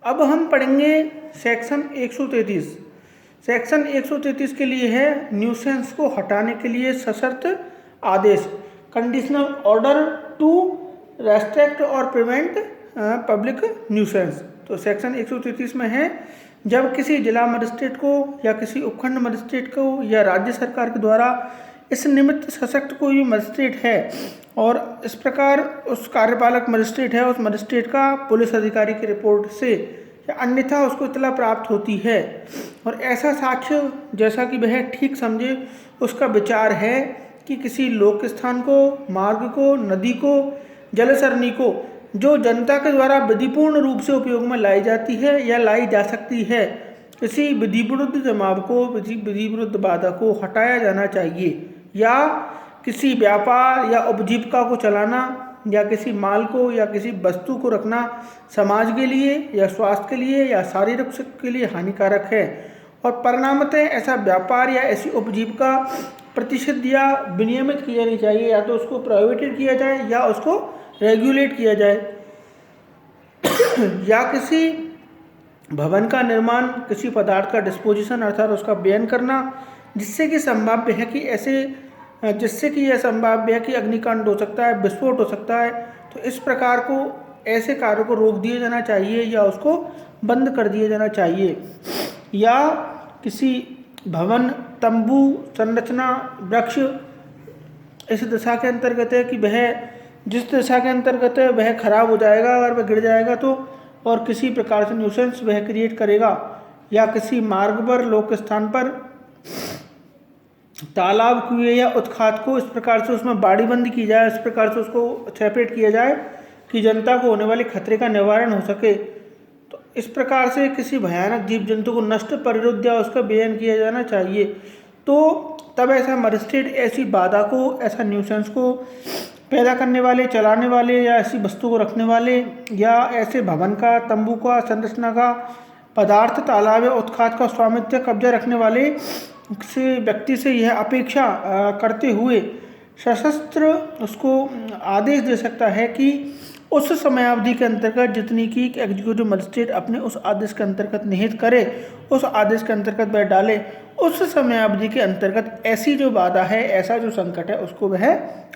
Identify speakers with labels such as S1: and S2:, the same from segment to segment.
S1: अब हम पढ़ेंगे सेक्शन 133। सेक्शन 133 के लिए है न्यूसेंस को हटाने के लिए सशर्त आदेश, कंडीशनल ऑर्डर टू रेस्ट्रिक्ट और प्रिवेंट पब्लिक न्यूसेंस। तो सेक्शन 133 में है जब किसी जिला मजिस्ट्रेट को या किसी उपखंड मजिस्ट्रेट को या राज्य सरकार के द्वारा इस निमित्त सशक्त कोई भी मजिस्ट्रेट है और इस प्रकार उस कार्यपालक मजिस्ट्रेट है, उस मजिस्ट्रेट का पुलिस अधिकारी की रिपोर्ट से या अन्यथा उसको इतला प्राप्त होती है और ऐसा साक्ष्य जैसा कि वह ठीक समझे उसका विचार है कि किसी लोक स्थान को, मार्ग को, नदी को, जलसरणी को जो जनता के द्वारा विधिपूर्ण रूप से उपयोग में लाई जाती है या लाई जा सकती है, किसी विधि विरुद्ध जमाव को, विधि विरुद्ध बाधा को हटाया जाना चाहिए, या किसी व्यापार या उपजीविका को चलाना या किसी माल को या किसी वस्तु को रखना समाज के लिए या स्वास्थ्य के लिए या शारीरिक सुख के लिए हानिकारक है और परिणामतः ऐसा व्यापार या ऐसी उपजीविका प्रतिषिद्ध या विनियमित की जानी चाहिए, या तो उसको प्रोहिबिटेड किया जाए या उसको रेगुलेट किया जाए। या किसी भवन का निर्माण, किसी पदार्थ का डिस्पोजिशन अर्थात उसका व्ययन करना जिससे कि संभाव्य है कि यह संभाव्य है कि अग्निकांड हो सकता है, विस्फोट हो सकता है, तो इस प्रकार को ऐसे कार्यों को रोक दिया जाना चाहिए या उसको बंद कर दिया जाना चाहिए। या किसी भवन, तंबू, संरचना, वृक्ष इस दशा के अंतर्गत है कि वह जिस दशा के अंतर्गत है वह खराब हो जाएगा, अगर वह गिर जाएगा तो, और किसी प्रकार से न्यूसेंस वह क्रिएट करेगा। या किसी मार्ग पर, लोक स्थान पर तालाब, कुएं या उत्खात को इस प्रकार से उसमें बाड़ीबंदी की जाए, इस प्रकार से उसको सेपरेट किया जाए कि जनता को होने वाले खतरे का निवारण हो सके। तो इस प्रकार से किसी भयानक जीव जंतु को नष्ट, परिरुद्ध या उसका व्ययन किया जाना चाहिए। तो तब ऐसा मजिस्ट्रेट ऐसी बाधा को, ऐसा न्यूसेंस को पैदा करने वाले, चलाने वाले या ऐसी वस्तु को रखने वाले या ऐसे भवन का, तंबू का, संरचना का, पदार्थ, तालाब या उत्खात का स्वामित्व, कब्जा रखने वाले से व्यक्ति से यह अपेक्षा करते हुए सशस्त्र उसको आदेश दे सकता है कि उस समयावधि के अंतर्गत जितनी की एग्जीक्यूटिव मजिस्ट्रेट अपने उस आदेश के अंतर्गत निहित करे, उस आदेश के अंतर्गत वह डाले, उस समयावधि के अंतर्गत ऐसी जो बाधा है, ऐसा जो संकट है उसको वह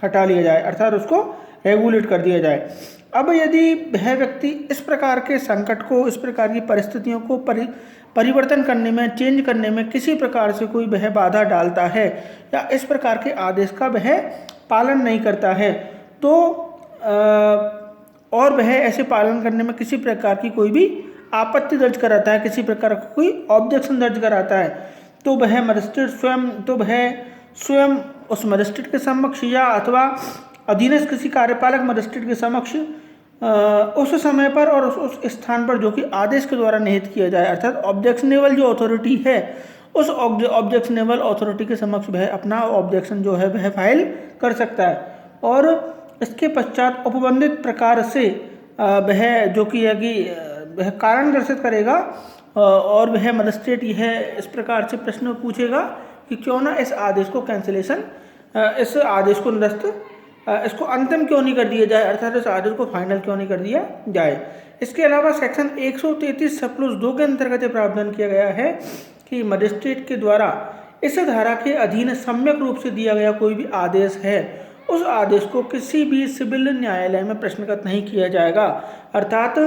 S1: हटा लिया जाए अर्थात उसको रेगुलेट कर दिया जाए। अब यदि वह व्यक्ति इस प्रकार के संकट को, इस प्रकार की परिस्थितियों को परिवर्तन करने में, चेंज करने में किसी प्रकार से कोई वह बाधा डालता है या इस प्रकार के आदेश का वह पालन नहीं करता है, तो और वह ऐसे पालन करने में किसी प्रकार की कोई भी आपत्ति दर्ज कराता है, किसी प्रकार का कोई ऑब्जेक्शन दर्ज कराता है, तो वह मजिस्ट्रेट स्वयं उस मजिस्ट्रेट के समक्ष या अथवा अधीनस्थ किसी कार्यपालक मजिस्ट्रेट के समक्ष उस समय पर और उस स्थान पर जो कि आदेश के द्वारा निहित किया जाए अर्थात ऑब्जेक्शनेबल जो अथॉरिटी है, उस ऑब्जेक्शनेबल अथॉरिटी के समक्ष वह अपना ऑब्जेक्शन जो है वह फाइल कर सकता है। और इसके पश्चात उपबंधित प्रकार से वह जो कि है कि वह कारण दर्शित करेगा और वह मजिस्ट्रेट यह इस प्रकार से प्रश्न पूछेगा कि क्यों ना इस आदेश को कैंसिलेशन, इस आदेश को निरस्त, इसको अंतिम क्यों नहीं कर दिया जाए अर्थात इस आदेश को फाइनल क्यों नहीं कर दिया जाए। इसके अलावा सेक्शन 133 सब क्लॉज 2 के अंतर्गत यह प्रावधान किया गया है कि मजिस्ट्रेट के द्वारा इस धारा के अधीन सम्यक रूप से दिया गया कोई भी आदेश है, उस आदेश को किसी भी सिविल न्यायालय में प्रश्नगत नहीं किया जाएगा। अर्थात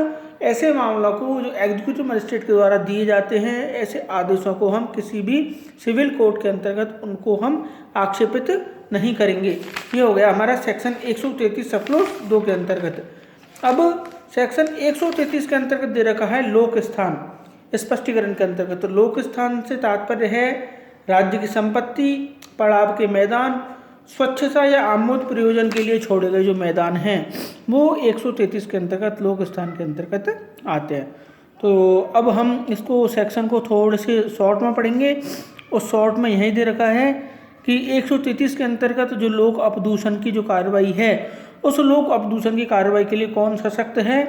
S1: ऐसे मामलों को जो एग्जीक्यूटिव मजिस्ट्रेट के द्वारा दिए जाते हैं, ऐसे आदेशों को हम किसी भी सिविल कोर्ट के अंतर्गत उनको हम आक्षेपित नहीं करेंगे। ये हो गया हमारा सेक्शन 133 सब क्लॉज 2 के अंतर्गत। अब सेक्शन 133 के अंतर्गत दे रखा है लोक स्थान स्पष्टीकरण के अंतर्गत। तो लोक स्थान से तात्पर्य है राज्य की संपत्ति, पड़ाव के मैदान, स्वच्छता या आमोद प्रयोजन के लिए छोड़े गए जो मैदान हैं वो 133 के अंतर्गत लोक स्थान के अंतर्गत आते हैं। तो अब हम इसको सेक्शन को थोड़े से शॉर्ट में पढ़ेंगे। उस शॉर्ट में यही दे रखा है कि 133 के अंतर्गत जो लोक अपदूषण की जो कार्रवाई है, उस लोक अपदूषण की कार्रवाई के लिए कौन सशक्त है,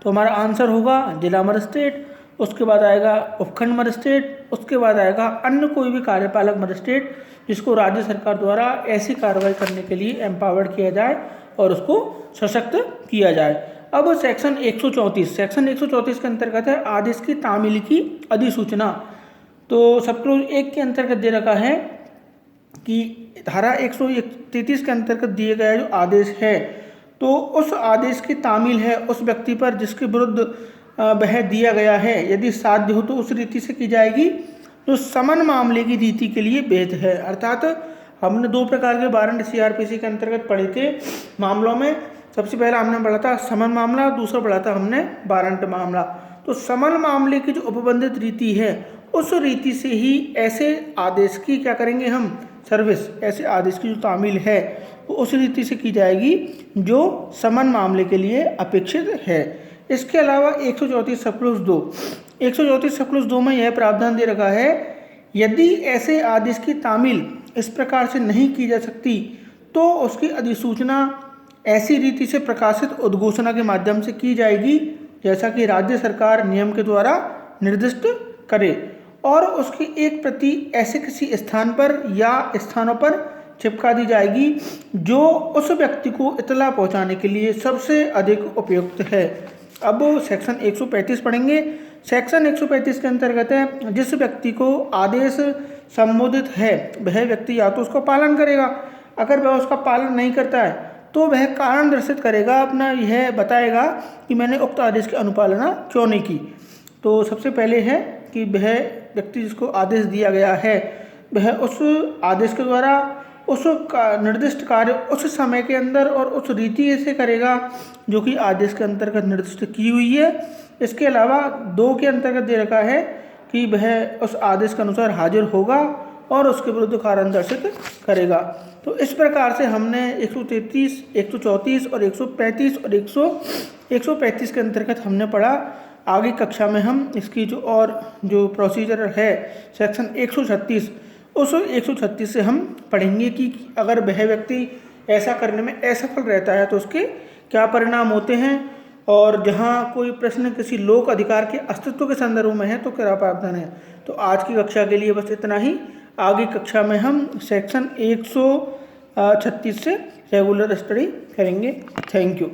S1: तो हमारा आंसर होगा जिला मजिस्ट्रेट, उसके बाद आएगा उपखंड मजिस्ट्रेट, उसके बाद आएगा अन्य कोई भी कार्यपालक मजिस्ट्रेट जिसको राज्य सरकार द्वारा ऐसी कार्रवाई करने के लिए एम्पावर्ड किया जाए और उसको सशक्त किया जाए। अब सेक्शन 134 के अंतर्गत है आदेश की तामील की अधिसूचना। तो सब क्लोज 1 के अंतर्गत दे रखा है कि धारा 133 के अंतर्गत दिए गया जो आदेश है, तो उस आदेश की तामील है उस व्यक्ति पर जिसके विरुद्ध वह दिया गया है, यदि साध्य हो तो उस रीति से की जाएगी जो समन मामले की रीति के लिए वैध है। अर्थात हमने 2 प्रकार के वारंट सीआरपीसी के अंतर्गत पढ़े थे मामलों में। सबसे पहला हमने पढ़ा था समन मामला, दूसरा पढ़ा था हमने वारंट मामला। तो समन मामले की जो उपबंधित रीति है उस रीति से ही ऐसे आदेश की क्या करेंगे हम सर्विस, ऐसे आदेश की जो तामील है वो उस रीति से की जाएगी जो समन मामले के लिए अपेक्षित है। इसके अलावा 134 सबक्लोज 2, 134 सबक्लोज 2 में यह प्रावधान दे रखा है यदि ऐसे आदेश की तामील इस प्रकार से नहीं की जा सकती तो उसकी अधिसूचना ऐसी रीति से प्रकाशित उद्घोषणा के माध्यम से की जाएगी जैसा कि राज्य सरकार नियम के द्वारा निर्दिष्ट करे, और उसकी एक प्रति ऐसे किसी स्थान पर या स्थानों पर चिपका दी जाएगी जो उस व्यक्ति को इतला पहुंचाने के लिए सबसे अधिक उपयुक्त है। अब सेक्शन 135 पढ़ेंगे। सेक्शन 135 के अंतर्गत है जिस व्यक्ति को आदेश संबोधित है वह व्यक्ति या तो उसका पालन करेगा, अगर वह उसका पालन नहीं करता है तो वह कारण दर्शित करेगा, अपना यह बताएगा कि मैंने उक्त आदेश की अनुपालना क्यों नहीं की। तो सबसे पहले है कि वह व्यक्ति जिसको आदेश दिया गया है वह उस आदेश के द्वारा उस निर्दिष्ट कार्य उस समय के अंदर और उस रीति से करेगा जो कि आदेश के अंतर्गत निर्दिष्ट की हुई है। इसके अलावा 2 के अंतर्गत दे रखा है कि वह उस आदेश के अनुसार हाजिर होगा और उसके विरुद्ध कारण दर्शित करेगा। तो इस प्रकार से हमने 133, 134 और 135 और 135 के अंतर्गत हमने पढ़ा। आगे कक्षा में हम इसकी जो प्रोसीजर है सेक्शन 136, उस 136 से हम पढ़ेंगे कि अगर वह व्यक्ति ऐसा करने में असफल रहता है तो उसके क्या परिणाम होते हैं, और जहाँ कोई प्रश्न किसी लोक अधिकार के अस्तित्व के संदर्भ में है तो क्या प्रावधान है। तो आज की कक्षा के लिए बस इतना ही। आगे कक्षा में हम सेक्शन 136 से रेगुलर स्टडी करेंगे। Thank you.